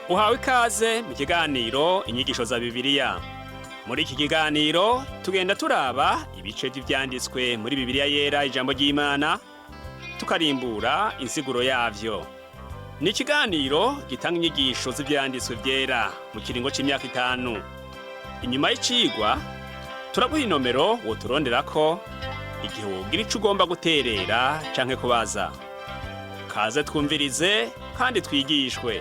Uhawe ikaze mu kiganiro inyigisho za Bibiliya. Muri iki kiganiro tugenda turaba ibice vy'ivyanditswe muri Bibiliya yera ijambo ry'Imana, tukarimbura insiguro yavyo. Ni ikiganiro gitanga inyigisho z'ivyanditswe vyera mu kiringo c'imyaka 5. Inyuma y'icigwa turaguha inomero woturonderako igihe wogira ico ugomba guterera canke kubaza. Kaze twumvirize kandi twigishwe.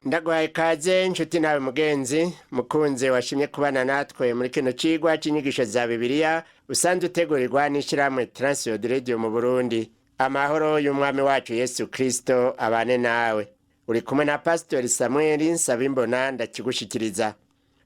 Ndaguhaye ikaze inshuti nawe mugenzi mukunze washimye kubana natwe muri kino cigwa c'inyigisho za Bibiliya usanzwe utegurirwa n'ishirahamwe Transworld Radio mu Burundi. Amahoro y'umwami wacu Yesu Kristo abane nawe. Uri kumwe na Pastor Samuel Nsabimbona ndakigushikiriza.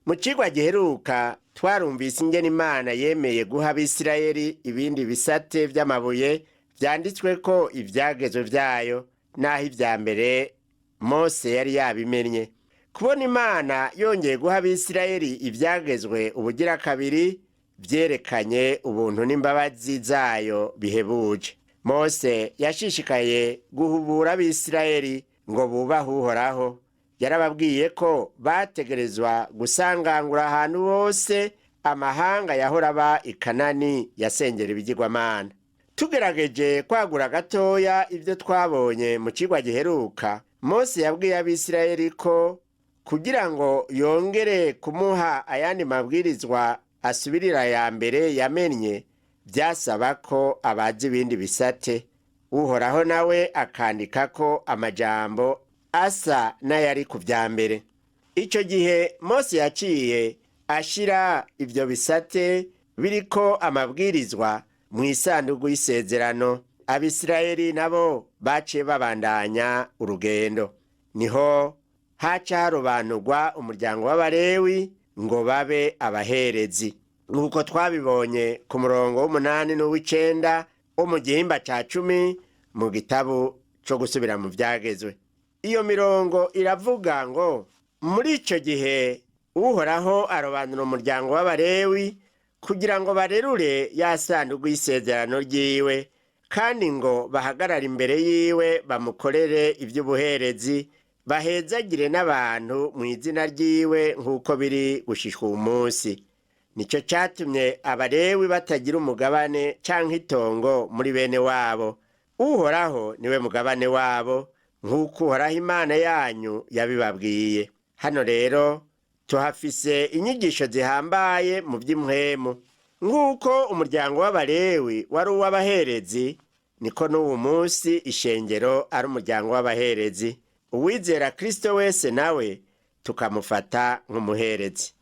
Mu cigwa giheruka twarumvise ingene Imana yemeye guha Abisirayeli ibindi bisate vy'amabuye vyanditswe ko ivyagezwe vyayo naho ivya mbere Mose yari yabimenye. Kubona Imana yongeye guha Abisirayeli ivyagezwe ubugira kabiri vyerekanye ubuntu n'imbabazi zayo bihebuje. Mose yashishikaye guhubura Abisirayeli ngo bubahe Uhoraho. Yarababwiye ko bategerezwa gusangangura ahantu hose amahanga yahora aba i Kanani yasengera ibigirwamana. Tugerageje kwagura gatoya ivyo twabonye mu cigwa giheruka, Mose yabwiye Abisirayeli ko kugira ngo yongere kumuha ayandi mabwirizwa asubirira ya mbere yamenye, vyasaba ko abaza ibindi bisate. Uhoraho nawe akandikako amajambo asa n'ayari ku vya mbere. Ico gihe Mose yaciye ashira ivyo bisate biriko amabwirizwa mw'isandugu y'isezerano. Abisirayeli nabo baciye babandanya urugendo. Niho haca harobanurwa umuryango w'Abalewi ngo babe abaherezi. Nuko twabibonye ku murongo w'8 n'uw'9 wo mu gihimba ca 10 mu gitabo co gusubira mu vyagezwe. Iyo mirongo iravuga ngo muri ico gihe Uhoraho arobanura umuryango w'Abalewi kugira ngo barerure ya sandugu y'isezerano ryiwe, kandi ngo bahagarare imbere yiwe bamukorere ivy'ubuherezi, bahezagire n'abantu mu izina ryiwe nk'uko biri gushishwa uyu munsi. Nico catumye Abalewi batagira umugabane canke itongo muri bene wabo. Uhoraho niwe mugabane wabo nk'uko Uhoraho Imana yanyu yabibabwiye. Hano rero tuhafise inyigisho zihambaye mu vy'impwemu. Nk'uko umuryango w'Abalewi wari uw'abaherezi, niko n'uwu munsi ishengero ari umuryango w'abaherezi. Uwizera Kristo wese nawe tukamufata nk'umuherezi.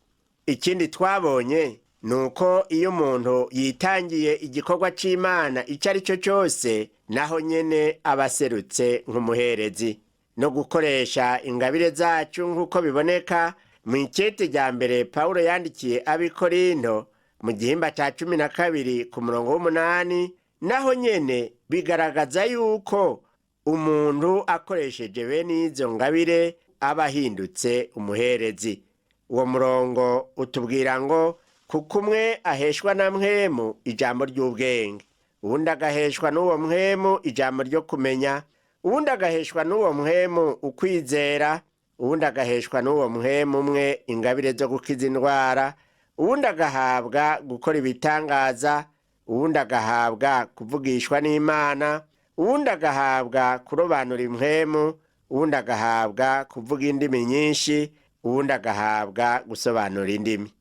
Ikindi twabonye nuko iyo umuntu yitangiye igikorwa c'Imana ico ari cyo cyose, naho nyene abaserutse nk'umuherezi. No gukoresha ingabire zacu nk'uko biboneka mu ikete rya mbere Pawulo yandikiye Abikorinto mu gihimba ca 12 ku murongo w'8, naho nyene bigaragaza yuko umuntu akoresheje bene izo ngabire aba ahindutse umuherezi. Uwo murongo utubwira ngo kuko umwe aheshwa na mpwemu ijambo ry'ubwenge, uwundi agaheshwa n'uwo mpwemu ijambo ryo kumenya, uwundi agaheshwa n'uwo mpwemu ukwizera, uwundi agaheshwa n'uwo mpwemu umwe ingabire zo gukiza indwara, uwundi agahabwa gukora ibitangaza, uwundi agahabwa kuvugishwa n'Imana, uwundi agahabwa kurobanura impwemu, uwundi agahabwa kuvuga indimi nyinshi, uwundi agahabwa gusobanura indimi.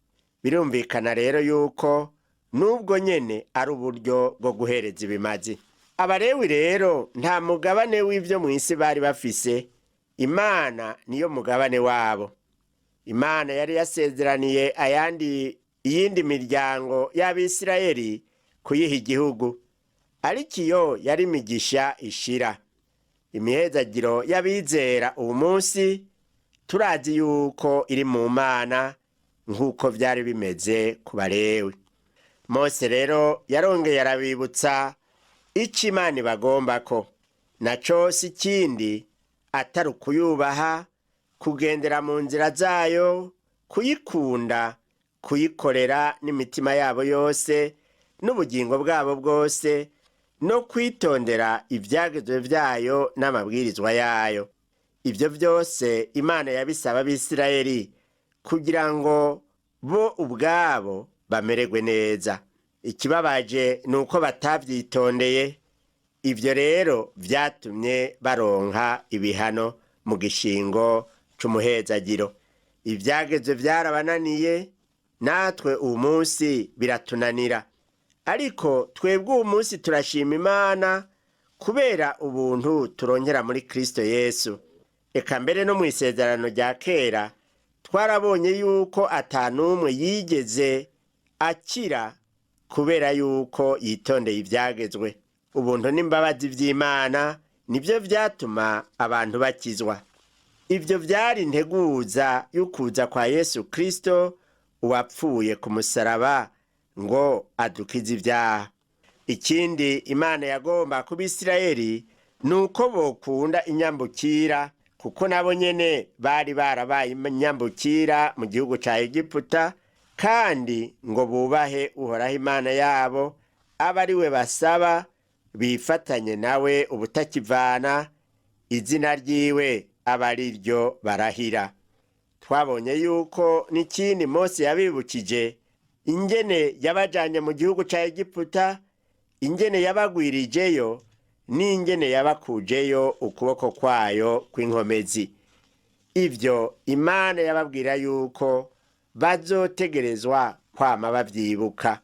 Birumvikana rero yuko nubwo nyene ari uburyo bwo guhereza ibimazi. Abalewi rero nta mugabane w'ivyo mw'isi bari bafise. Imana niyo mugabane wabo. Imana yari yasezeraniye iyindi miryango y'Abisirayeli kuyiha igihugu, ariko iyo yari imigisha ishira. Imihezagiro y'abizera uwu munsi turazi yuko iri mu Mana nk'uko vyari bimeze ku Balewi. Mose rero yarongeye arabibutsa ico Imana ibagombako, naco si kindi atari ukuyubaha, kugendera mu nzira zayo, kuyikunda, kuyikorera n'imitima yabo yose n'ubugingo bwabo bwose no kwitondera ivyagezwe vyayo n'amabwirizwa yayo. Ivyo vyose Imana yabisaba Abisirayeli kugira ngo bo ubwabo bamererwe neza. Ikibabaje nuko batavyitondeye. Ivyo rero vyatumye baronka ibihano mu gishingo c'umuhezagiro. Ivyagezwe vyarabananiye, natwe uyu munsi biratunanira. Ariko twebwe uyu munsi turashima Imana kubera ubuntu turongera muri Kristo Yesu. Eka mbere no mu isezerano rya kera twarabonye yuko atanumwe yigeze akira kubera yuko yitondeye ivyagezwe. Ubuntu n'imbabazi vy'Imana nivyo vyatuma abantu bakizwa. Ivyo vyari integuza y'ukuza kwa Yesu Kristo uwapfuye ku musaraba ngo adukize ivyaha. Ikindi Imana yagomba ku Bisirayeli nuko bokunda inyambukira, kuko nabo nyene bari barabaye inyambukira mu gihugu ca Egiputa, kandi ngo bubahe Uhoraho Imana yabo, abe ari we basaba, bifatanye nawe ubutakivana, izina ryiwe aba ari ryo barahira. Twabonye yuko n'ikindi Mose yabibukije ingene yabajanye mu gihugu ca Egiputa, ingene yabagwirijeyo, n'ingene yabakujeyo ukuboko kwayo kw'inkomezi. Ivyo Imana yababwira yuko bazotegerezwa kwama bavyibuka.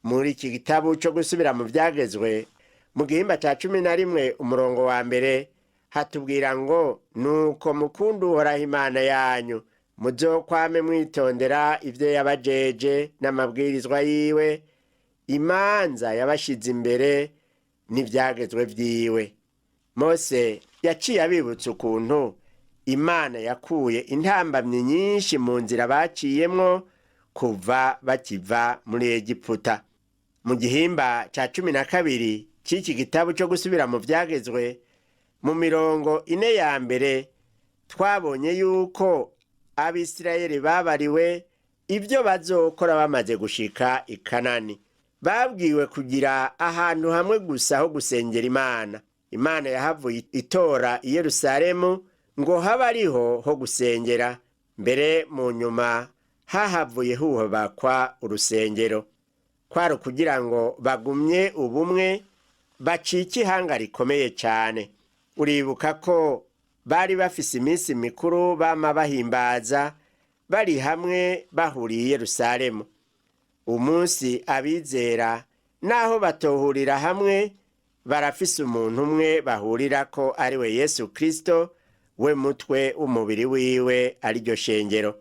Muri iki gitabo co gusubira mu vyagezwe, mu gihimba ca 11 umurongo wa mbere hatubwira ngo, nuko mukunda Uhoraho Imana yanyu, muzokwame mwitondera ivyo yabajeje n'amabwirizwa yiwe, imanza yabashize imbere n'ivyagezwe vyiwe. Mose yaciye abibutsa ukuntu Imana yakuye intambamyi nyinshi mu nzira baciyemwo kuva bakiva muri Egiputa. Mu gihimba ca 12 c'iki gitabo co gusubira mu vyagezwe, mu mirongo 4 ya mbere twabonye yuko Abisirayeli babariwe ivyo bazokora bamaze gushika i Kanani. Babwiwe kugira ahantu hamwe gusa ho gusengera Imana. Imana yahavuye itora i Yerusalemu ngo habe ariho ho gusengera. Mbere mu nyuma hahavuye hubakwa urusengero. Kwari kugira ngo bagumye ubumwe, bacike ihanga rikomeye cyane. Uribuka ko bari bafise iminsi mikuru bama bahimbaza, bari hamwe bahuriye i Yerusalemu. Umunsi abizera naho batohurira hamwe, barafise umuntu umwe bahurirako, ari we Yesu Kristo, we mutwe w'umubiri wiwe, ari ryo shengero.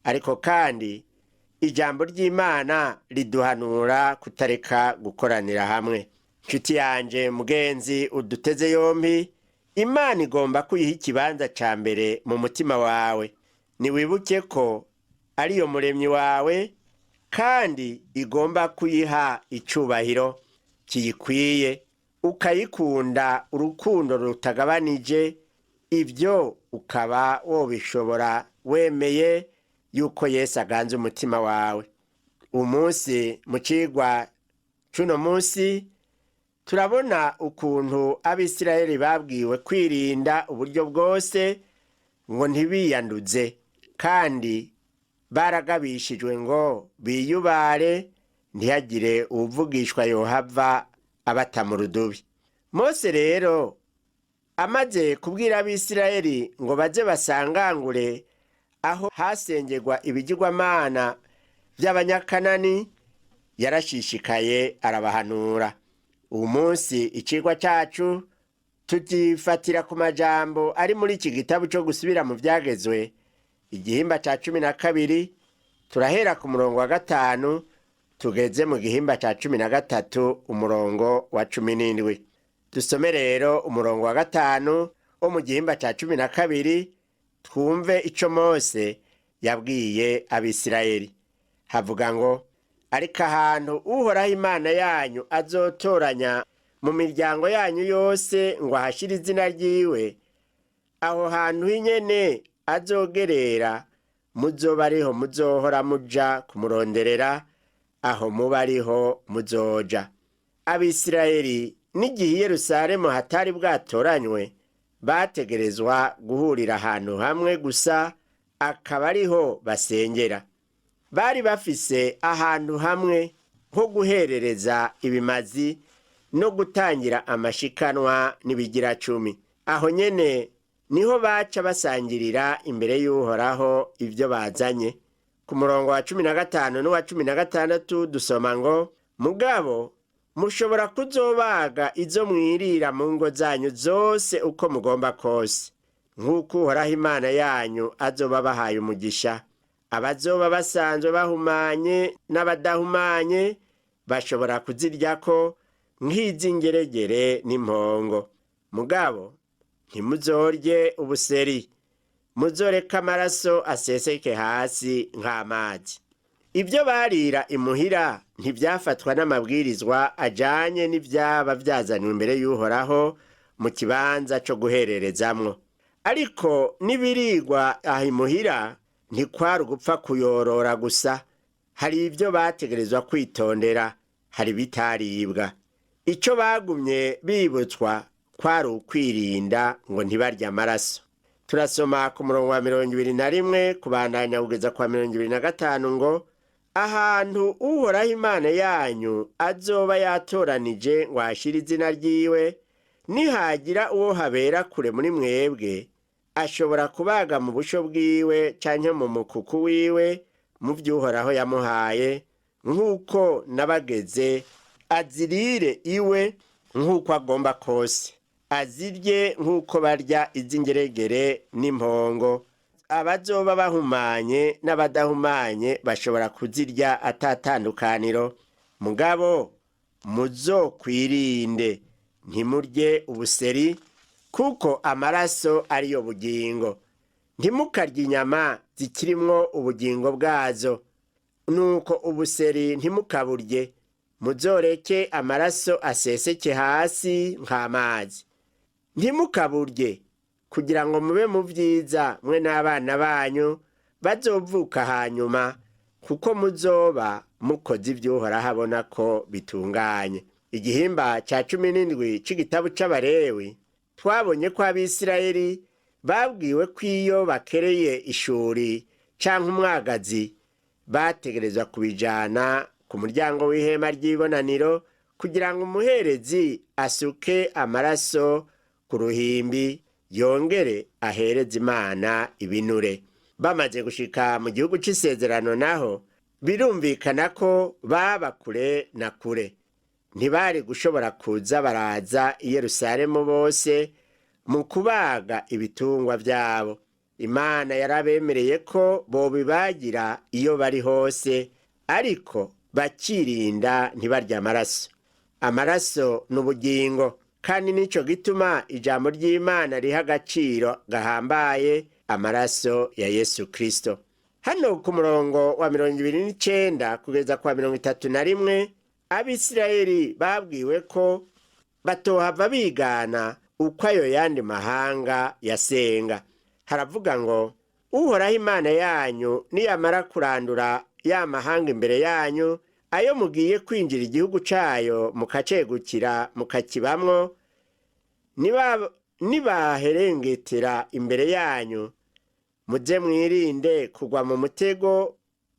Ariko kandi ijambo ry'Imana riduhanura kutareka gukoranira hamwe. Nshuti yanje mugenzi uduteze yompi, Imana igomba kuyiha ikibanza ca mbere mu mutima wawe. Niwibuke ko ariyo muremyi wawe, kandi igomba kuyiha icubahiro kiyikwiye, ukayikunda urukundo rutagabanije. Ivyo ukaba wobishobora wemeye yuko Yesu aganze umutima wawe. Umunsi mu cigwa cuno munsi turabona ukuntu Abisirayeli babwiwe kwirinda uburyo bwose ngo ntibiyanduze, kandi baragabishijwe ngo biyubare ntihagire uwuvugishwa yohava abata mu rudubi. Mose rero amaze kubwira Abisirayeli ngo baze basangangure aho hasengerwa ibigirwamana vy'Abanyakanani, yarashishikaye arabahanura. Uyu munsi icigwa cacu tugifatira ku majambo ari muri iki gitabo co gusubira mu vyagezwe, igihimba ca 12, turahera ku murongo wa 5 tugeze mu gihimba ca 13 umurongo wa 17. Dusome rero umurongo wa 5 wo mu gihimba ca 12, twumve ico Mose yabwiye Abisirayeli. Havuga ngo, ariko ahantu Uhoraho Imana yanyu azotoranya mu miryango yanyu yose ngo ahashire izina ryiwe, aho hantu hinyene azogerera muzoba ariho muzohora muja kumuronderera, aho muba ariho muzoja. Abisirayeli n'igihe i Yerusalemu hatari bwatoranywe bategerezwa guhurira ahantu hamwe gusa akaba ariho basengera. Bari bafise ahantu hamwe ho guherereza ibimazi no gutangira amashikanwa n'ibigiracumi. Aho nyene niho baca basangirira imbere y'Uhoraho ibyo bazanye. Ku murongo wa 15 n'uwa 16 dusoma ngo, mugabo mushobora kuzobaga izo mwirira mu ngo zanyu zose uko mugomba kose, nk'uko Uhoraho Imana yanyu azoba bahaye umugisha. Abazoba basanzwe bahumanye n'abadahumanye bashobora kuziryako nk'iz'ingeregere n'impongo. Mugabo ntimuzorye ubuseri, muzoreka amaraso aseseke hasi nk'amazi. Ibyo barira imuhira ntibyafatwa n'amabwirizwa ajanye n'ivyaba vyazanywe imbere y'Uhoraho mu kibanza co guhererezamwo. Ariko nibirigwa aho imuhira ntikwari ugupfa kuyorora gusa. Hari ibyo bategerezwa kwitondera, hari bitaribwa. Ico bagumye bibutswa kwari ukwirinda ngo ntibarye amaraso. Turasoma ku murongo wa 21 kubandanya kugeza kwa 25 ngo, ahantu Uhoraho Imana yanyu azoba yatoranije ngo ashire izina ryiwe, nihagira uwo habera kure muri mwebwe, ashobora kubaga mu busho bwiwe canke mu mukuku wiwe mu vy'Uhoraho yamuhaye, nk'uko nabageze, azirire iwe nk'uko agomba kose, azirye nk'uko barya iz'ingeregere n'impongo. Abazoba bahumanye n'abadahumanye bashobora kuzirya atatandukaniro. Mugabo muzokwirinde ntimurye ubuseri, kuko amaraso ariyo bugingo. Ntimukarye inyama zikirimwo ubugingo bwazo, nuko ubuseri ntimukaburye. Muzoreke amaraso aseseke hasi nk'amazi. Ntimukaburye kugira ngo mube mu vyiza mwe n'abana banyu bazovuka hanyuma, kuko muzoba mukoze ivy'Uhoraho abona ko bitunganye. Igihimba ca 17 c'igitabo c'Abalewi twabonye ko Abisirayeli babwiwe ko iyo bakereye ishuri canke umwagazi bategerezwa kubijana ku muryango w'ihema ry'ibonaniro kugira ngo umuherezi asuke amaraso ku ruhimbi yongere ahereze Imana ibinure. Bamaze gushika mu gihugu c'isezerano naho birumvikana ko baba kure na kure. Ntibari gushobora kuza baraza i Yerusalemu bose mu kubaga ibitungwa vyabo. Imana yarabemereye ko bobibagira iyo bari hose, ariko bakirinda ntibarya amaraso. Amaraso n'ubugingo, kandi nico gituma ijambo ry'Imana riha agaciro gahambaye amaraso ya Yesu Kristo. Hano ku murongo wa 29 kugeza kwa 31 Abisirayeli babwiwe ko batohava bigana uko ayo yandi mahanga yasenga. Haravuga ngo, Uhoraho Imana yanyu niyamara kurandura ya mahanga imbere yanyu, ayo mugiye kwinjira igihugu cayo mukacegukira mukakibamwo, nibaherengetera imbere yanyu, muze mwirinde kugwa mu mutego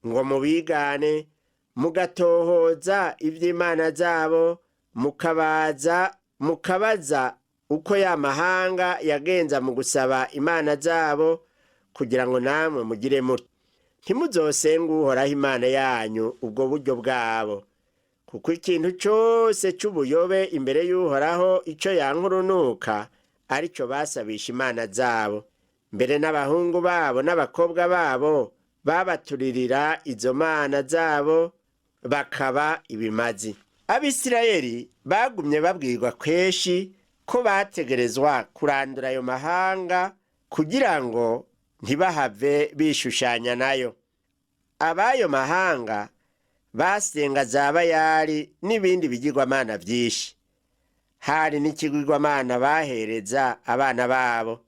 ngo mubigane, mugatohoza ivy'imana zabo, mukabaza uko ya mahanga yagenza mu gusaba imana zabo, kugira ngo namwe mugire mutyo. Ntimuzosenga Uhoraho Imana yanyu ubwo buryo bwabo, kuko ikintu cose c'ubuyobe imbere y'Uhoraho ico yankurunuka arico basabisha imana zabo. Mbere n'abahungu babo n'abakobwa babo babaturirira izo mana zabo bakaba ibimazi. Abisirayeli bagumye babwirwa kweshi ko bategerezwa kurandura ayo mahanga kugira ngo ntibahave bishushanya nayo. Abayo mahanga basenga za Bayali n'ibindi bigirwamana vyinshi. Hari n'ikigirwamana bahereza abana babo.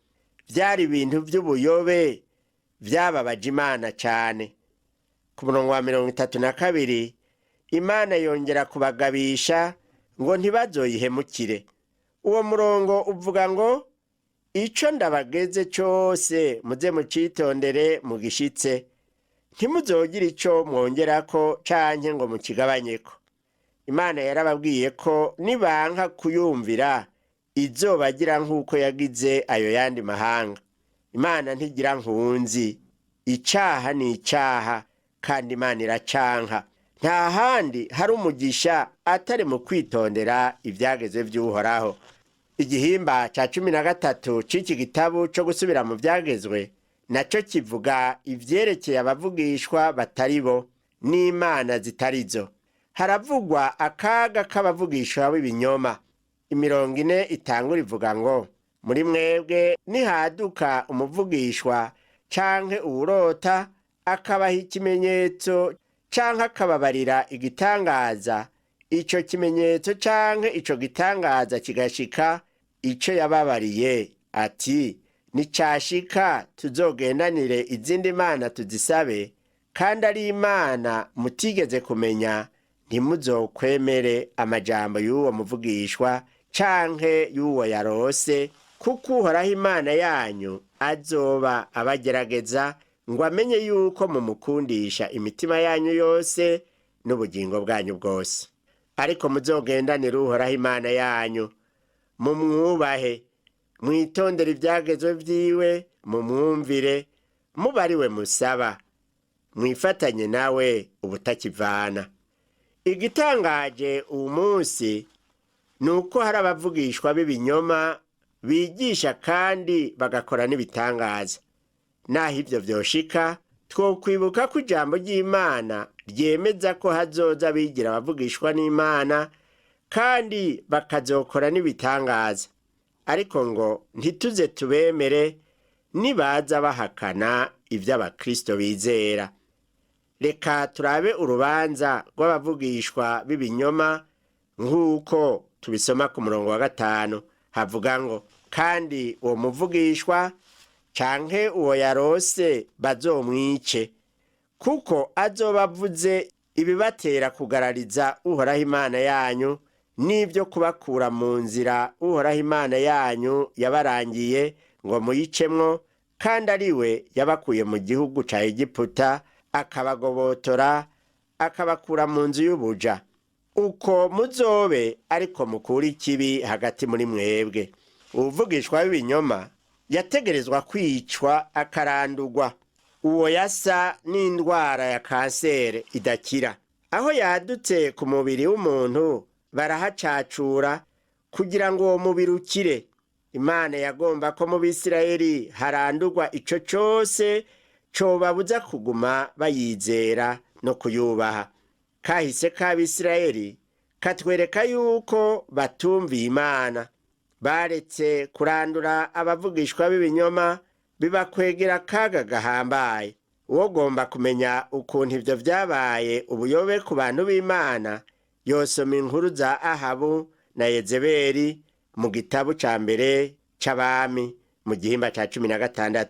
Vyari ibintu vy'ubuyobe vyababaje Imana cane. Ku murongo wa 32 Imana yongera kubagabisha ngo ntibazoyihemukire. Uwo murongo uvuga ngo ico ndabageze cose muze mucitondere mugishitse, ntimuzogire ico mwongerako canke ngo mukigabanyeko. Imana yarababwiye ko nibanka kuyumvira izobagira nk'uko yagize ayo yandi mahanga. Imana ntigira nkunzi, icaha ni icaha kandi Imana iracanka. Nta handi hari umugisha atari mu kwitondera ivyagezwe vy'Uhoraho. Igihimba ca 13 c'iki gitabu co gusubira mu vyagezwe naco kivuga ivyerekeye abavugishwa batari bo n'imana zitarizo. Haravugwa akaga k'abavugishwa b'ibinyoma. 40 itangura ivuga ngo muri mwebwe nihaduka umuvugishwa canke uwurota akabaha ikimenyetso canke akababarira igitangaza, ico kimenyetso canke ico gitangaza kigashika, ico yababariye ati nicashika tuzogendanire izindi mana tuzisabe, kandi ari imana mutigeze kumenya, ntimuzokwemere amajambo y'uwo muvugishwa canke y'uwo yarose, kuko Uhoraho Imana yanyu azoba abagerageza ngo amenye yuko mumukundisha imitima yanyu yose n'ubugingo bwanyu bwose. Ariko muzogendanire Uhoraho Imana yanyu, mumwubahe, mwitondere ivyagezwe vyiwe, mumwumvire, muba ari we musaba, mwifatanye nawe ubutakivana. Igitangaje uwu munsi nuko hari abavugishwa b'ibinyoma bigisha kandi bagakora n'ibitangaza. Naho ivyo vyoshika, twokwibuka ko ijambo ry'Imana ryemeza ko hazoza bigira abavugishwa n'Imana kandi bakazokora n'ibitangaza. Ariko ngo ntituze tubemere nibaza bahakana ivyo abakristo bizera. Reka turabe urubanza rw'abavugishwa b'ibinyoma nk'uko tubisoma ku murongo wa 5. Havuga ngo kandi uwo muvugishwa canke uwo yarose bazomwice, kuko azoba avuze ibibatera kugarariza Uhoraho Imana yanyu n'ivyo kubakura mu nzira Uhoraho Imana yanyu yabarangiye ngo muyicemwo, kandi ari we yabakuye mu gihugu ca Egiputa akabagobotora akabakura mu nzu y'ubuja. Uko muzobe ariko mukura ikibi hagati muri mwebwe. Uvugishwa w'ibinyoma yategerezwa kwicwa akarandurwa. Uwo yasa n'indwara ya kansere idakira. Aho yadutse ku mubiri w'umuntu barahacacura kugira ngo uwo mubiri ukire. Imana yagomba ko mu Bisirayeli harandurwa ico cose cobabuza kuguma bayizera no kuyubaha. Kahise k'Abisirayeli katwereka yuko batumviye Imana, baretse kurandura abavugishwa b'ibinyoma, bibakwegera akaga gahambaye. Uwogomba kumenya ukuntu ivyo vyabaye ubuyobe ku bantu b'Imana yosoma inkuru za Ahabu na Yezebeli mu gitabu ca mbere c'Abami mu gihimba ca 16.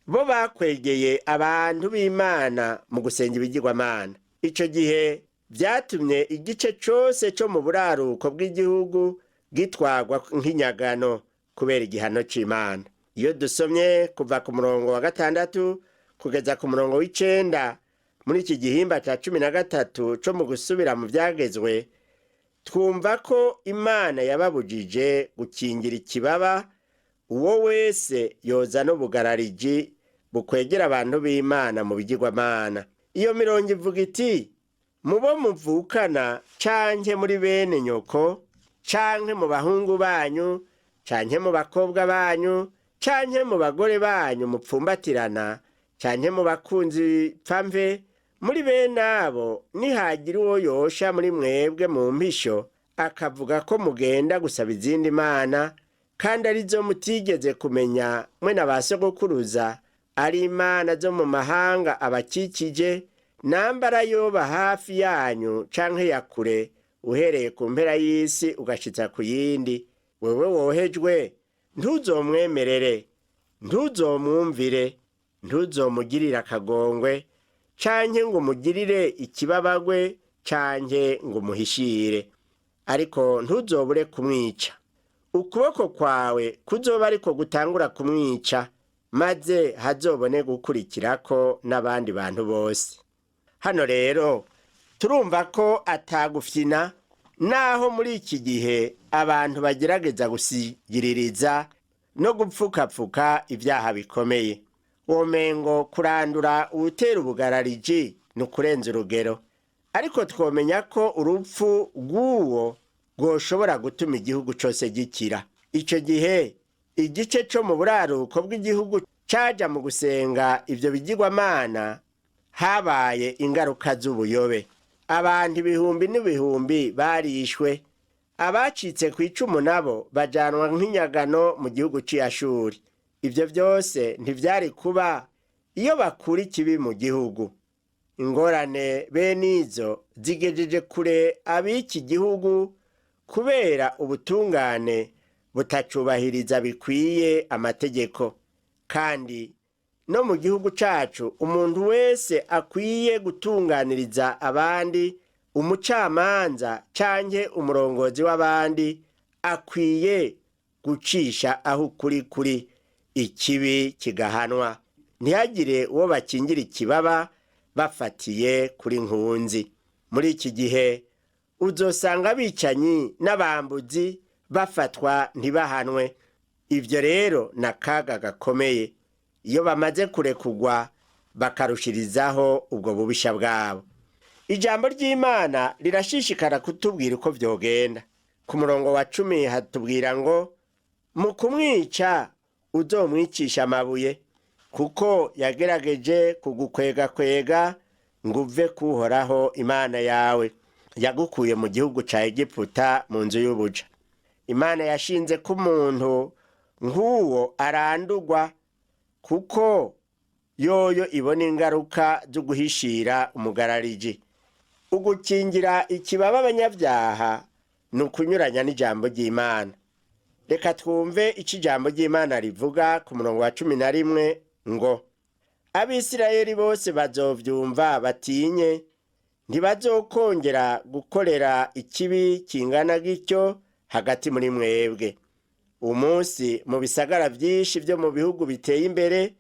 Bo bakwegeye abantu b'Imana mu gusenga ibigirwamana. Ico gihe vyatumye igice cose co mu buraruko bw'igihugu gitwagwa nk'inyagano kubera igihano c'Imana. Iyo dusomye kuva ku murongo wa 6 kugeza ku murongo w'9 muri iki gihimba ca 13 co mu gusubira mu vyagezwe, twumva ko Imana yababujije gukingira ikibaba uwo wese yoza n'ubugarariji bukwegera abantu b'Imana mu bigirwamana. Iyo mirongo ivuga iti mubo muvukana canke muri bene nyoko canke mu bahungu banyu canke mu bakobwa banyu canke mu bagore banyu mupfumbatirana canke mu bakunzi pfamve, muri bene abo nihagira uwo yosha muri mwebwe mu mpisho akavuga ko mugenda gusaba izindi mana kandi arizo mutigeze kumenya mwe na ba sogokuruza, ari imana zo mu mahanga abakikije, nambara yoba hafi yanyu canke ya kure, uhereye ku mpera y'isi ugashitsa ku yindi, wewe wohejwe ntuzomwemerere, ntuzomwumvire, ntuzomugirire akagongwe canke ngo umugirire ikibabagwe canke ngo umuhishire. ariko ntuzobure kumwica. Ukuboko kwawe kuzoba ariko gutangura kumwica, maze hazobone gukurikirako n'abandi bantu bose. Hano rero turumva ko atagufyina, naho muri iki gihe abantu bagerageza gusigiririza no gupfukapfuka ibyaha bikomeye. Womengo kurandura uwutera ubugarariji ni ukurenza urugero, ariko twomenya ko urupfu rw'uwo rwoshobora gutuma igihugu cyose gikira. Icyo gihe igice cyo mu buraruko bw'igihugu caja mu gusenga ibyo bigirwamana, habaye ingaruka z'ubuyobe. Abantu ibihumbi n'ibihumbi barishwe, abacitse ku icumu nabo bajanwa nk'inyagano mu gihugu c'Ashuri. Ibyo byose ntivyari kuba iyo bakura ikibi mu gihugu. Ingorane bene izo zigejeje kure ab'iki gihugu kubera ubutungane butacubahiriza bikwiye amategeko. Kandi no mu gihugu cacu umuntu wese akwiye gutunganiriza abandi, umucamanza canke umurongozi w'abandi akwiye gucisha aho ukuri kuri, ikibi kigahanwa. Ntihagire uwo bakingira ikibaba bafatiye kuri nkunzi. Muri iki gihe uzosanga abicanyi n'abambuzi bafatwa ntibahanwe. Ibyo rero ni akaga gakomeye iyo bamaze kurekugwa bakarushirizaho ubwo bubisha bwabo. Ijambo ry'Imana rirashishikara kutubwira uko vyogenda. Ku murongo wa 10 hatubwira ngo, mu kumwica uzomwicisha amabuye, kuko yagerageje kugukwegakwega ngo uve kuhoraho Imana yawe, yagukuye mu gihugu ca Egiputa mu nzu y'ubuja. Imana yashinze ko umuntu nk'uwo arandurwa, kuko yoyo ibona ingaruka zo guhishira umugarariji. Ugukingira ikibaba abanyabyaha ni ukunyuranya n'ijambo ry'Imana. Reka twumve ico ijambo ry'Imana rivuga ku murongo wa 11 ngo, Abisirayeli bose bazovyumva batinye, ntibazokongera gukorera ikibi kingana gityo hagati muri mwebwe. Umunsi mu bisagara vyinshi vyo mu bihugu biteye imbere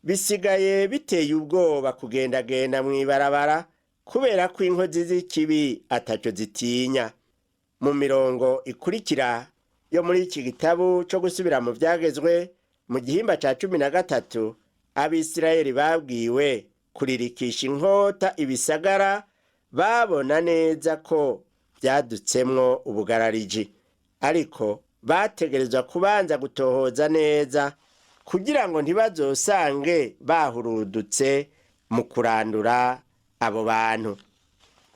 bisigaye biteye ubwoba kugendagenda mw'ibarabara, kubera ko inkozi z'ikibi ataco zitinya. Mu mirongo ikurikira yo muri iki gitabu cyo gusubira mu vyagezwe mu gihimba ca 13, Abisirayeli babwiwe kuririkisha inkota ibisagara babona neza ko vyadutsemwo ubugarariji, ariko bategerezwa kubanza gutohoza neza kugira ngo ntibazosange bahurudutse mu kurandura abo bantu.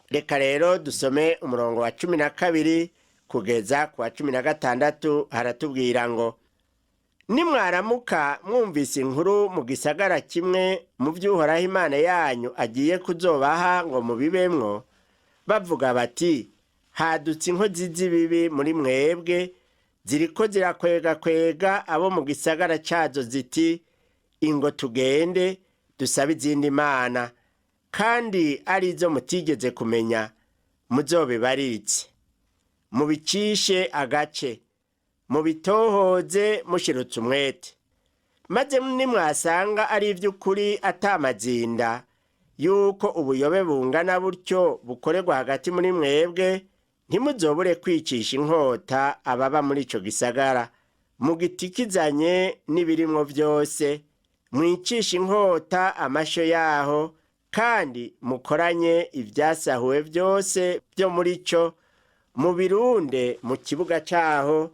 Reka rero dusome umurongo wa 12 kugeza ku wa 16. Haratubwira ngo, nimwaramuka mwumvise inkuru mu gisagara kimwe mu vy'Uhoraho Imana yanyu agiye kuzobaha ngo mubibemwo, bavuga bati, hadutse inkozi z'ibibi muri mwebwe, ziriko zirakwegakwega abo mu gisagara cazo ziti, ingo tugende dusabe izindi mana, kandi arizo mutigeze kumenya, muzobibariritse. Mubicishe agace, mubitohoze mushirutse umwete. Maze nimwasanga ari ivy'ukuri atamazinda yuko ubuyobe bungana butyo bukorerwa hagati muri mwebwe, ntimuzobure kwicisha inkota ababa muri ico gisagara, mugitikizanye n'ibirimwo vyose, mwicisha inkota amasho yaho, kandi mukoranye ivyasahuwe vyose vyo muri co, mubirunde mu kibuga caho,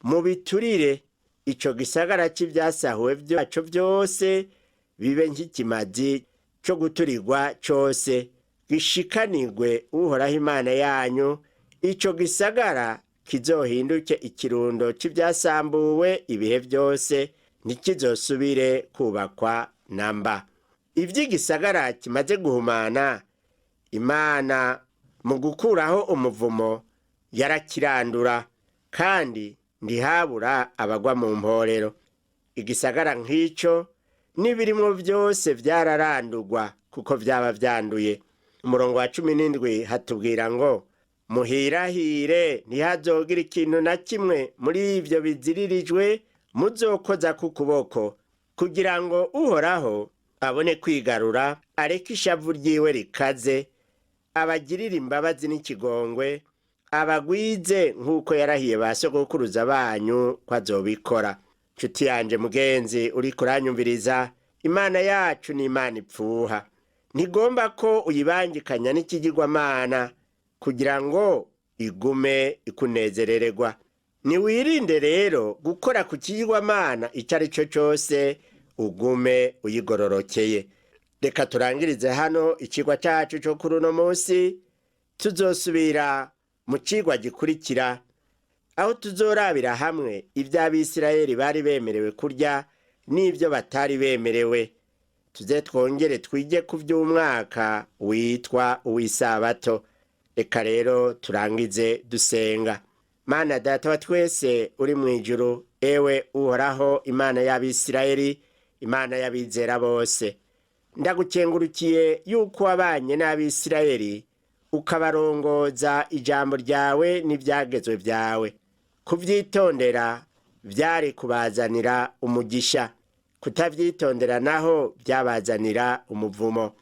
mubiturire ico gisagara c'ivyasahuwe vyaco vyose, bibe nk'ikimazi co guturirwa cose, gishikanirwe Uhoraho Imana yanyu. Ico gisagara kizohinduke ikirundo c'ivyasambuwe ibihe vyose, ntikizosubire kubakwa namba. Ivy'igisagara kimaze guhumana, Imana mu gukuraho umuvumo yarakirandura, kandi ntihabura abagwa mu mporero. Igisagara nk'ico n'ibirimwo vyose vyararandurwa kuko vyaba vyanduye. Umurongo wa 17 hatubwira ngo, muhirahire ntihazogira ikintu na kimwe muri ivyo biziririjwe muzokoza ku kuboko, kugira ngo uhoraho abone kwigarura, areke ishavu ryiwe rikaze, abagirire imbabazi n'ikigongwe, abagwize nk'uko yarahiye ba sogokuruza banyu ko azobikora. Nshuti yanje mugenzi uriko uranyumviriza, Imana yacu ni Imana ipfuha. Ntigomba ko uyibangikanya n'ikigirwamana kugira ngo igume ikunezerererwa. Niwirinde rero gukora ku kigirwamana icyo ari cyo cyose, ugume uyigororokeye. Reka turangirize hano icigwa cyacu cyo kuri uno munsi. Tuzosubira mu cigwa gikurikira, aho tuzorabira hamwe ibyo Abisirayeli bari bemerewe kurya n'ibyo batari bemerewe. Tuze twongere twige ku by'umwaka witwa uw'isabato. Reka rero turangize dusenga. Mana Data wa twese uri mu ijuru, ewe uhoraho Imana y'Abisirayeli, Imana y'abizera bose, ndagukengurukiye yuko wabanye n'Abisirayeli ukabarongoza ijambo ryawe n'ibyagezwe byawe. Kuvyitondera byari kubazanira umugisha, kutavyitondera naho byabazanira umuvumo.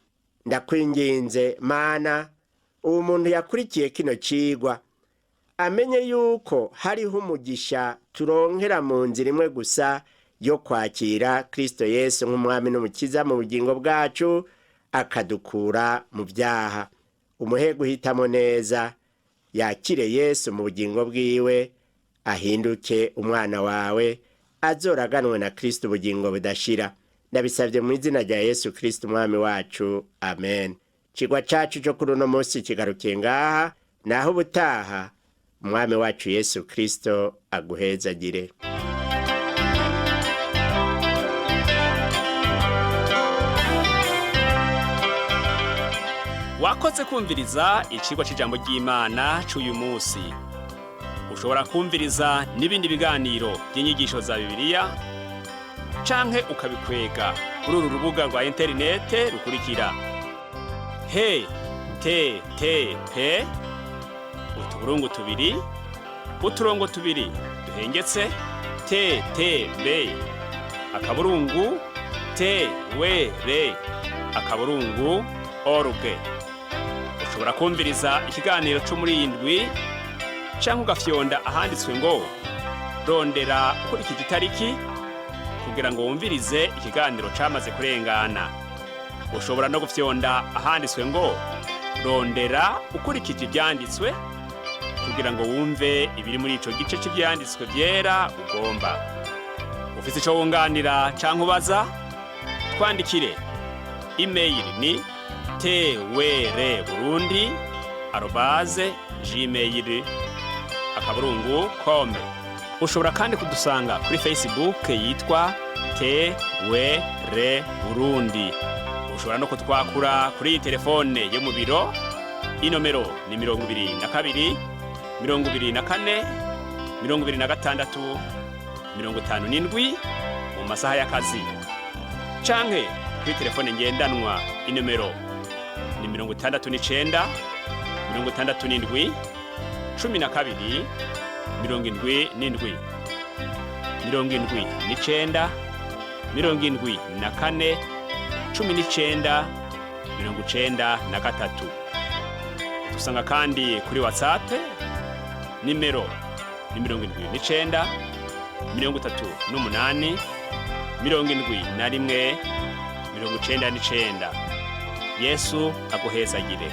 Ndakwinginze Mana, ubu muntu yakurikiye kino cigwa amenye yuko hariho umugisha turonkera mu nzira imwe gusa yo kwakira Kristo Yesu nk'umwami n'umukiza mu bugingo bwacu, akadukura mu byaha. Umuhe guhitamo neza, yakire Yesu mu bugingo bwiwe, ahinduke umwana wawe, azoraganwe na Kristo ubugingo budashira. Ndabisabye mu izina rya Yesu Kristo umwami wacu, amen. Cigwa cacu cyo kuri uno munsi kigarukiye ngaha, naho ubutaha umwami wacu Yesu Kristo aguhezagire. Wakoze kumviriza icigwa c'ijambo ry'Imana c'uyu munsi. Ushobora kumviriza n'ibindi biganiro by'inyigisho za Bibiliya canke ukabikwega kuri uru rubuga rwa interinete rukurikira: http utuburungu tubiri uturongo tubiri duhengetse ttb akaburungu twr org. Ushobora kumviriza ikiganiro cyo muri indwi canke ugafyonda ahanditswe ngo rondera ukurikije itariki kugira ngo wumvirize ikiganiro camaze kurengana. Ushobora no gufyonda ahanditswe ngo rondera ukurikije ibyanditswe kugira ngo wumve ibiri muri ico gice cy'ibyanditswe byera ugomba. Ufise ico wunganira canke ubaza, twandikire. Email ni twr@gmail.com. Ushobora kandi kudusanga kuri Facebook yitwa TWR Burundi. Ushobora no kutwakura kuri telefone yo mu biro. Inomero ni 22 24 26 57 mu masaha y'akazi. Canke kuri telefone ngendanwa, inomero ni 69 67 12 77 79 74 19 93. Dusanga kandi kuri WhatsApp, nimero ni 79 38 71 99. Yesu aguhezagire.